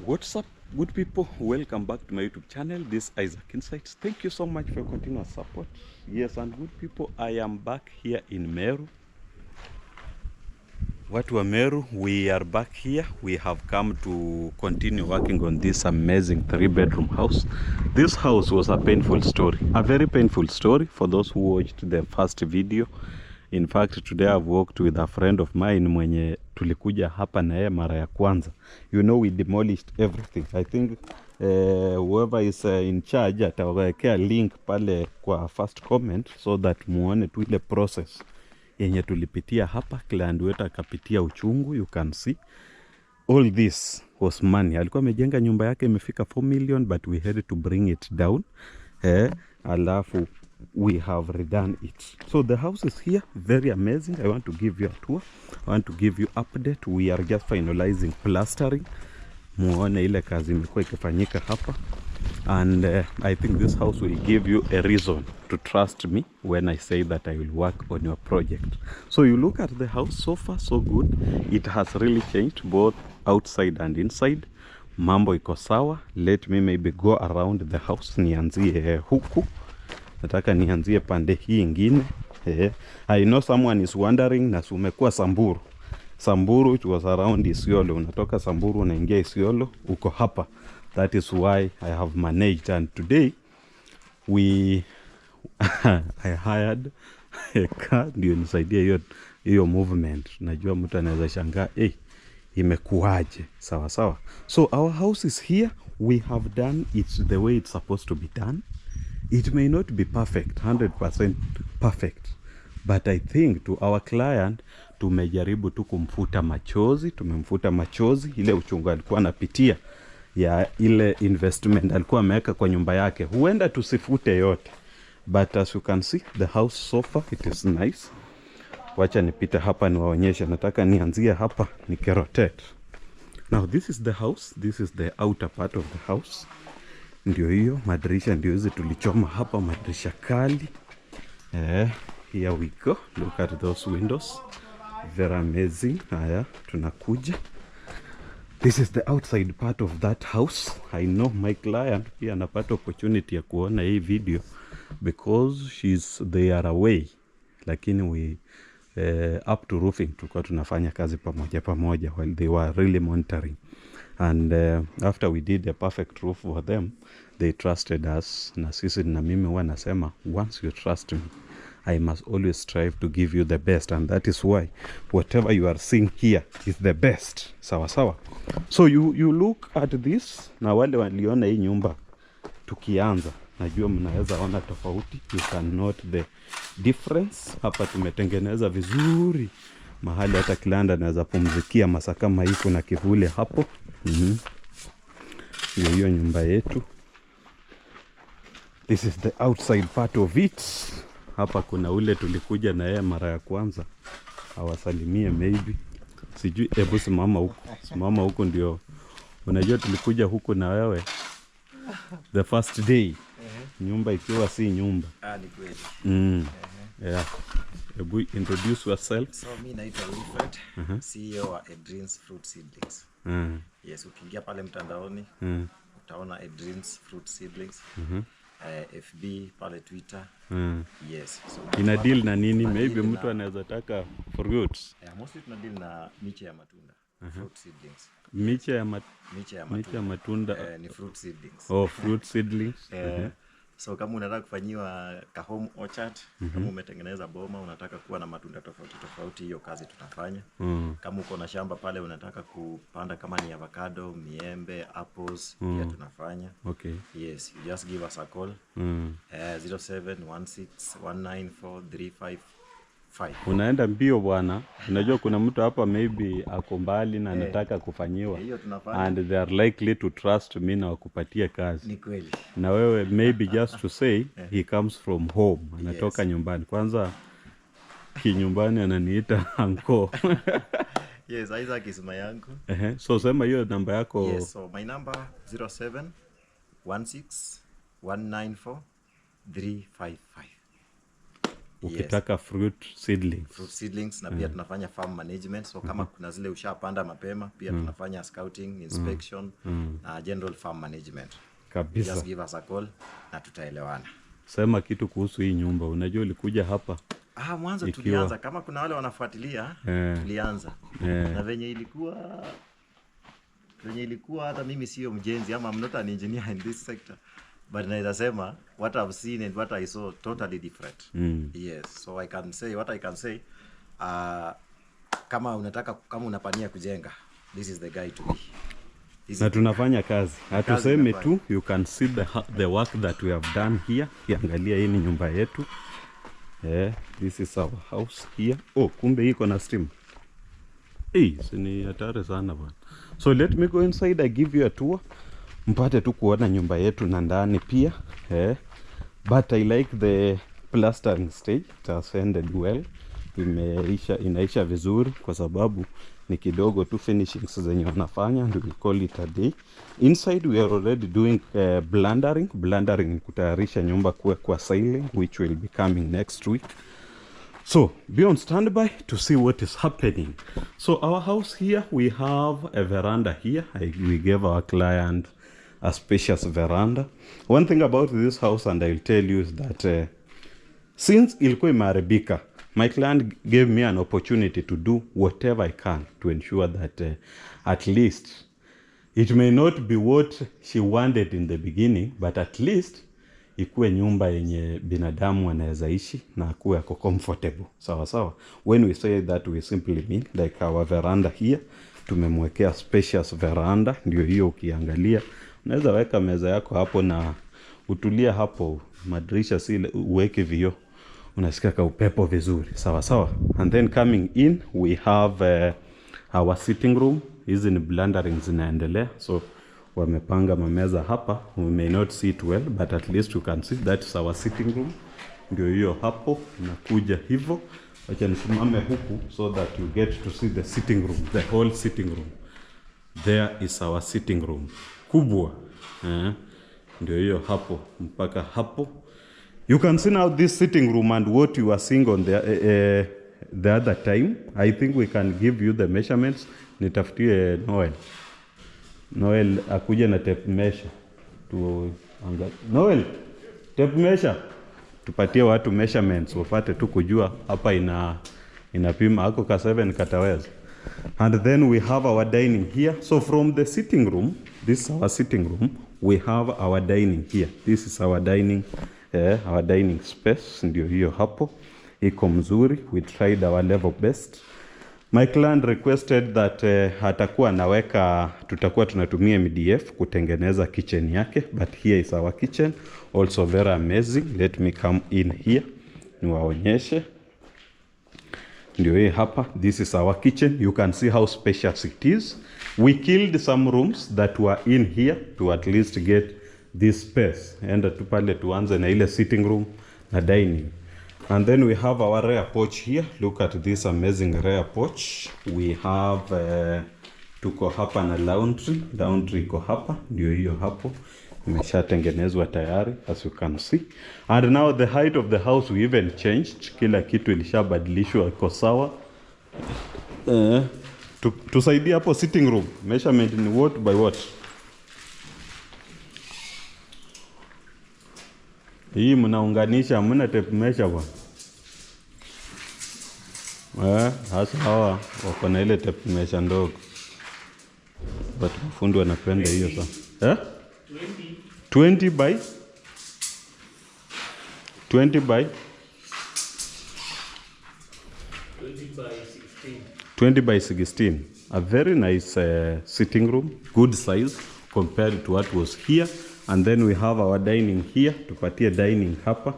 What's up, good people? Welcome back to my YouTube channel. This is Isaac Insights. Thank you so much for your continuous support. Yes, and good people, I am back here in Meru. Watu wa Meru, we are back here. We have come to continue working on this amazing 3-bedroom house. This house was a painful story, a very painful story for those who watched the first video. In fact, today I've walked with a friend of mine mwenye tulikuja hapa na yeye mara ya kwanza. You know, we demolished everything. I think whoever is in charge atawekea link pale kwa first comment so that muone tu ile process yenye tulipitia hapa. Client wetu akapitia uchungu. You can see all this was money. Alikuwa amejenga nyumba yake imefika 4 million, but we had to bring it down. Alafu we have redone it. So the house is here, very amazing. I want to give you a tour. I want to give you update. We are just finalizing plastering. Muone ile kazi imekuwa ikifanyika hapa. And I think this house will give you a reason to trust me when I say that I will work on your project. So you look at the house, so far so good. It has really changed both outside and inside. Mambo iko sawa. Let me maybe go around the house. Nianzie huku. Nataka nianzie pande hii ingine. I know someone is wondering, na umekuwa Samburu. Samburu, it was around Isiolo. Unatoka Samburu unaingia Isiolo, uko hapa. That is why I have managed. And today I hired a car ndio nisaidia hiyo movement. Najua mtu anaweza shangaa, imekuaje? Sawa sawa. So our house is here. We have done it the way it's supposed to be done. It may not be perfect, 100% perfect, but I think to our client tumejaribu tu kumfuta machozi. Tumemfuta machozi ile uchungu alikuwa anapitia ya ile investment alikuwa ameweka kwa nyumba yake. Huenda tusifute yote, but as you can see the house so far it is nice. Wacha nipite hapa niwaonyeshe. Nataka nianzie hapa nikirotate. Now this is the house. This is the outer part of the house. Ndio hiyo madirisha ndio hizi tulichoma hapa, madirisha kali. Here we go. Look at those windows. Very amazing. Haya, tunakuja. This is the outside part of that house. I know my client pia anapata opportunity ya kuona hii video because they are away. Lakini we up to roofing tulikuwa tunafanya kazi pamoja while they were really monitoring. And after we did a perfect roof for them, they trusted us. Na sisi na mimi huwa nasema, once you trust me, I must always strive to give you the best. And that is why whatever you are seeing here is the best. Sawa sawa. So you look at this. Na wale waliona hii nyumba tukianza, najua mnaweza ona tofauti. You can note the difference. Hapa tumetengeneza vizuri. Mahali hata kilanda naweza pumzikia masaa kama hii, kuna kivuli hapo. Hiyo nyumba yetu. This is the outside part of it. Hapa kuna ule tulikuja na yeye mara ya kwanza. Awasalimie maybe. Sijui, hebu simama huko. Simama huko ndio. Unajua tulikuja huko na wewe the first day. Nyumba ikiwa si nyumba. Ni kweli. Yeah. Hebu introduce yourself. So mimi naitwa Wilfred, CEO wa Edreams Fruit Seedlings. Yes, ukiingia pale mtandaoni utaona Edreams Fruit Seedlings. FB pale Twitter. Yes. So ina deal na nini? Maybe mtu anaweza taka fruits. Mostly tuna deal na miche ya matunda. Fruit seedlings. Miche ya matunda. Ni fruit seedlings. Oh, fruit seedlings. So kama unataka kufanyiwa ka home orchard, kama umetengeneza boma unataka kuwa na matunda tofauti, hiyo kazi tutafanya. Kama uko na shamba pale unataka kupanda kama ni avocado, miembe, apples, pia tunafanya. Okay. Yes, you just give us a call. 0716194355. Unaenda mbio bwana. Unajua kuna mtu hapa maybe ako mbali na anataka kufanyiwa. Hiyo tunafanya. And they are likely to trust me na wakupatie kazi. Ni kweli. Na wewe maybe just to say he comes from home. Anatoka nyumbani. Kwanza kinyumbani ananiita anko. Yes, Isaac is my uncle. So sema hiyo namba yako. Yes, so my number 0716194355. ukitaka fruit seedlings. Fruit seedlings na pia tunafanya farm management, so kama kuna zile ushapanda mapema pia tunafanya scouting, inspection na general farm management Kabisa. Just give us a call na tutaelewana. Sema kitu kuhusu hii nyumba. Unajua ulikuja hapa mwanzo tulianza kama kuna wale wanafuatilia tulianza na venye ilikuwa hata mimi sio mjenzi ama I'm not an engineer in this sector, but naweza sema what I've seen and what I saw totally different. Yes, so I can say kama unapania kujenga, this is the guy to be. Na tunafanya kazi. Hatuseme tu, you can see the work that we have done here. Kiangalia hii ni nyumba yetu. This is our house here. Kumbe iko na steam. Sini hatari sana bwana. So let me go inside, I give you a tour. Mpate tu kuona nyumba yetu na ndani pia. But I like the plastering stage. It has ended well. Inaisha vizuri kwa sababu ni kidogo tu finishings zenye wanafanya, and we call it a day. Inside we are already doing blundering ni kutayarisha nyumba kwa ceiling, which will be coming next week. So be on standby to see what is happening. So our house here, we have a veranda here. We gave our client a spacious veranda. One thing about this house, and I will tell you, is that since ilikuwa imeharibika, my client gave me an opportunity to do whatever I can to ensure that at least it may not be what she wanted in the beginning, but at least ikuwe nyumba yenye binadamu anaweza ishi na akuwe ako comfortable. Sawa. When we say that, we simply mean like our veranda here. Tumemwekea spacious veranda, ndio hiyo ukiangalia. Unaweza weka meza yako hapo na utulia hapo, madirisha si uweke vioo. Unasikia ka upepo vizuri. Sawa. And then coming in, we have our sitting room. Hizi ni blundering zinaendelea. So wamepanga mameza hapa. We may not see it well, but at least you can see that is our sitting room. Ndio hiyo hapo. Nakuja hivyo. Wacha nisimame huku so that you get to see the sitting room, the whole sitting room. There is our sitting room. Kubwa. Ndio hiyo hapo mpaka hapo. You can see now this sitting room and what you are seeing on the other time. I think we can give you the measurements. Nitafutie Noel akuje na tape measure. Noel, tape measure. Tupatie watu measurements wapate tu kujua hapa inapima ako ka 7 kataweza. And then we have our dining here. So from the sitting room, this is our sitting room, we have our dining here. This is our dining space. Ndio hiyo hapo. Iko mzuri. We tried our level best. My client requested that hatakuwa naweka, tutakuwa tunatumia MDF kutengeneza kitchen yake, but here is our kitchen, also very amazing. Let me come in here niwaonyeshe. Ndio hii hapa, this is our kitchen. You can see how spacious it is. We killed some rooms that were in here to at least get this space. Enda tu pale tuanze na ile sitting room na dining. And then we have our rear porch here. Look at this amazing rear porch. We have tuko hapa na laundry iko hapa, ndio hiyo hapo. Imeshatengenezwa tayari, as you can see. And now the height of the house we even changed. Kila kitu ilishabadilishwa, iko sawa. Tusaidie hapo sitting room. Measurement ni what by what? Hii mnaunganisha, mna tape measure bwana. Hasa hawa wako na ile tape measure ndogo. But mafundi wanapenda hiyo sana. 20 by 16. 20 by 16. A very nice sitting room, good size compared to what was here. And then we have our dining here. Tupatie dining hapa.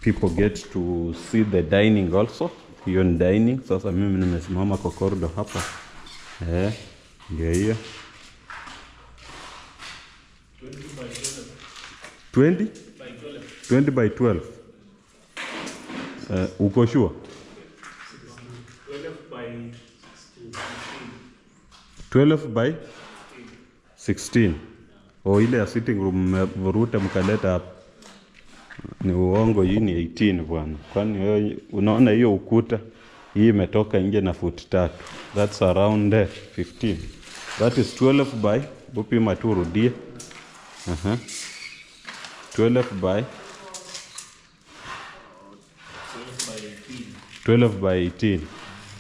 People get to see the dining also. Hiyo ni dining. Sasa mimi nimesimama kwa corridor hapa. Ndio hiyo. 20 by 12. Uko sure? 12 by 16. Ile ya sitting room mvuruta mkaleta hapa. Ni uongo, hii ni 18 bwana. Kwani unaona hiyo ukuta hii imetoka nje na foot 3. That's around 15. That is 12 by bupima tu rudie. 12 by 18.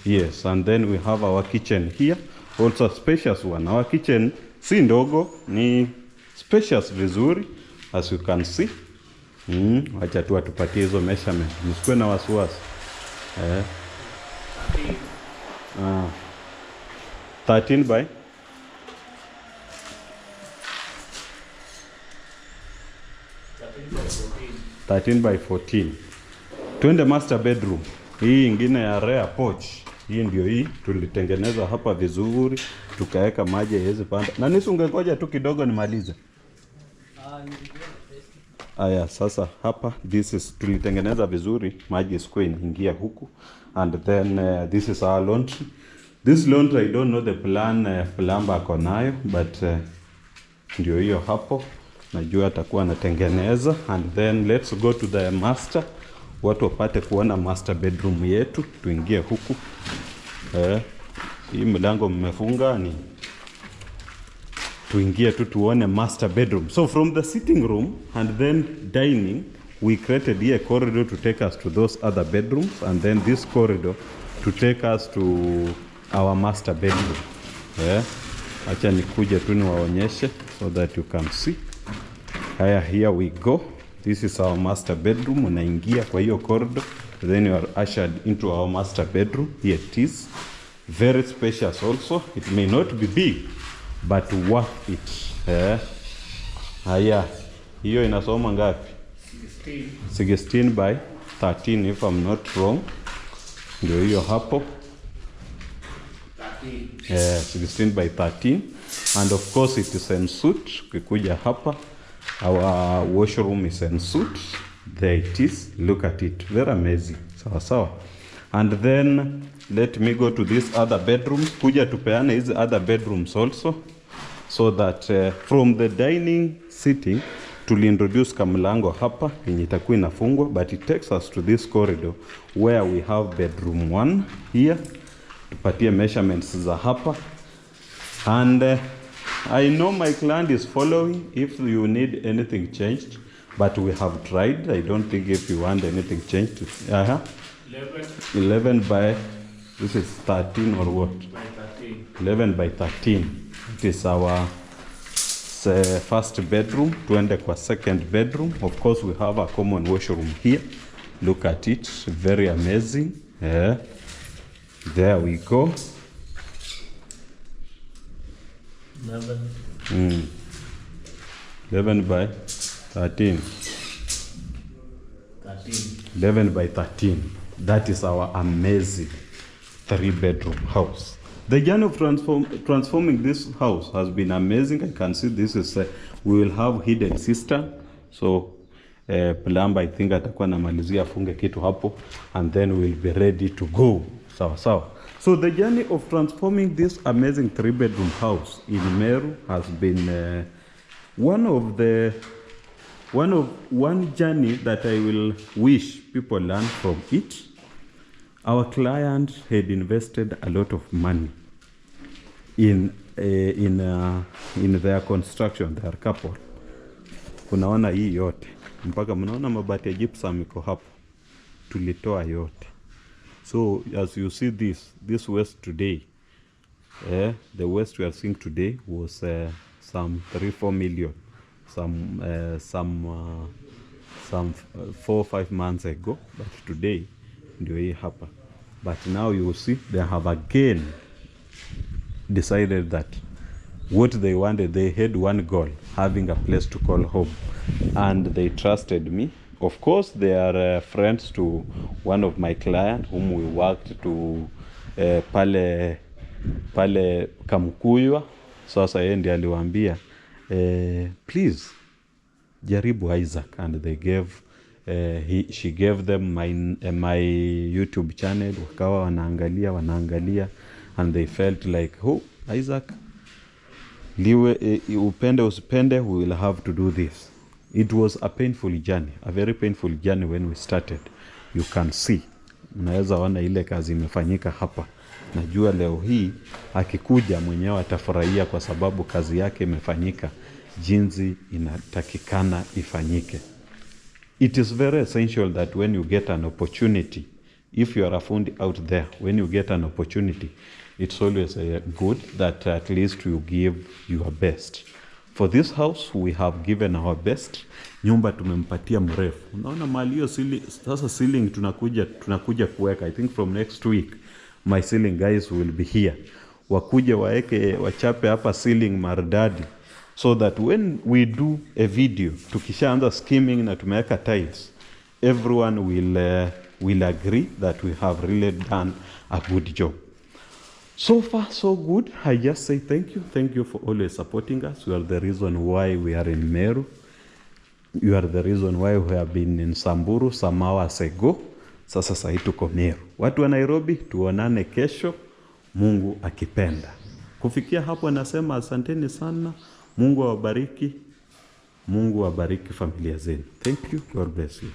Yes, and then we have our kitchen here, also spacious one. Our kitchen si ndogo, ni spacious vizuri as you can see. Wacha tu atupatie hizo measurement. Msikuwe na wasiwasi. 13 by 14. Twende master bedroom. Hii ingine ya rear porch. Hii ndio hii tulitengeneza hapa vizuri, tukaweka maji yaweze panda. Na nisungengoja tu kidogo nimalize. Aya, sasa hapa tulitengeneza vizuri, maji isikuwe inaingia huku. And then this is our laundry. This laundry, I don't know the plan plumber ako nayo, but ndio hiyo hapo. Najua atakuwa anatengeneza. And then let's go to the master. Watu wapate kuona master bedroom yetu. Tuingie huku. Hii mlango mmefunga ni tuingie tu tuone master bedroom. So from the sitting room and then dining, we created here a corridor to take us to those other bedrooms, and then this corridor to take us to our master bedroom. Acha nikuje tu niwaonyeshe so that you can see. Haya, here we go. This is our master bedroom. Unaingia kwa hiyo corridor, then you are ushered into our master bedroom. Here it is. Very spacious also. It may not be big, but worth it. Haya, hiyo inasoma ngapi? 16 by 13 if I'm not wrong. Ndio hiyo hapo. 16 by 13. And of course it is en suite. Ukikuja hapa, our washroom is en suite. There it is. Look at it. Very amazing. Sawa sawa. And then let me go to these other bedrooms. Kuja tupeane hizi other bedrooms also, so that from the dining sitting tuliintroduce kamlango hapa yenye itakuwa inafungwa, but it takes us to this corridor where we have bedroom 1 here. Tupatie measurements za hapa. And I know my client is following if you need anything changed, but we have tried. I don't think if you want anything changed. 11 by, this is 13 or what? By 13. 11 by 13. It is our first bedroom. Tuende kwa second bedroom. Of course, we have a common washroom here. Look at it. Very amazing. There we go. 11 by 13. 11 by 13. That is our amazing 3-bedroom house. The journey of transforming this house has been amazing. I can see this is we will have hidden cistern. So plumber I think atakuwa namalizia afunge kitu hapo, and then we'll be ready to go. Sawa sawa. So the journey of transforming this amazing 3-bedroom house in Meru has been one journey that I will wish people learn from it. Our client had invested a lot of money in their construction, their couple. Unaona hii yote, mpaka mnaona mabati ya gypsum iko hapo, tulitoa yote. So as you see this waste today, the waste we are seeing today was some 3-4 million, some 4-5 months ago, but today ndio hii hapa. But now you will see they have again decided that what they wanted, they had one goal, having a place to call home, and they trusted me. Of course, they are friends to one of my clients whom we worked to pale Kamkuywa. Sasa yeye ndiye aliwaambia please jaribu Isaac, and they gave she gave them my YouTube channel. Wakawa wanaangalia and they felt like, oh Isaac, liwe upende usipende, we will have to do this. It was a painful journey, a very painful journey when we started. You can see, unaweza ona ile kazi imefanyika hapa. Najua leo hii akikuja mwenyewe atafurahia kwa sababu kazi yake imefanyika jinsi inatakikana ifanyike. It is very essential that when you get an opportunity, if you are a fundi out there, when you get an opportunity, it's always good that at least you give your best. For this house, we have given our best. Nyumba tumempatia mrefu. Unaona mali hiyo sasa ceiling tunakuja kuweka. I think from next week, my ceiling guys will be here. Wakuje wachape hapa ceiling maridadi. So that when we do a video, tukishaanza skimming na tumeweka tiles, everyone will agree that we have really done a good job. So far, so good. I just say thank you. Thank you for always supporting us. You are the reason why we are in Meru. You are the reason why we have been in Samburu some hours ago. Sasa sahi tuko Meru. Watu wa Nairobi, tuonane kesho, Mungu akipenda. Kufikia hapo nasema asanteni sana. Mungu awabariki. Mungu awabariki familia zenu. Thank you. God bless you.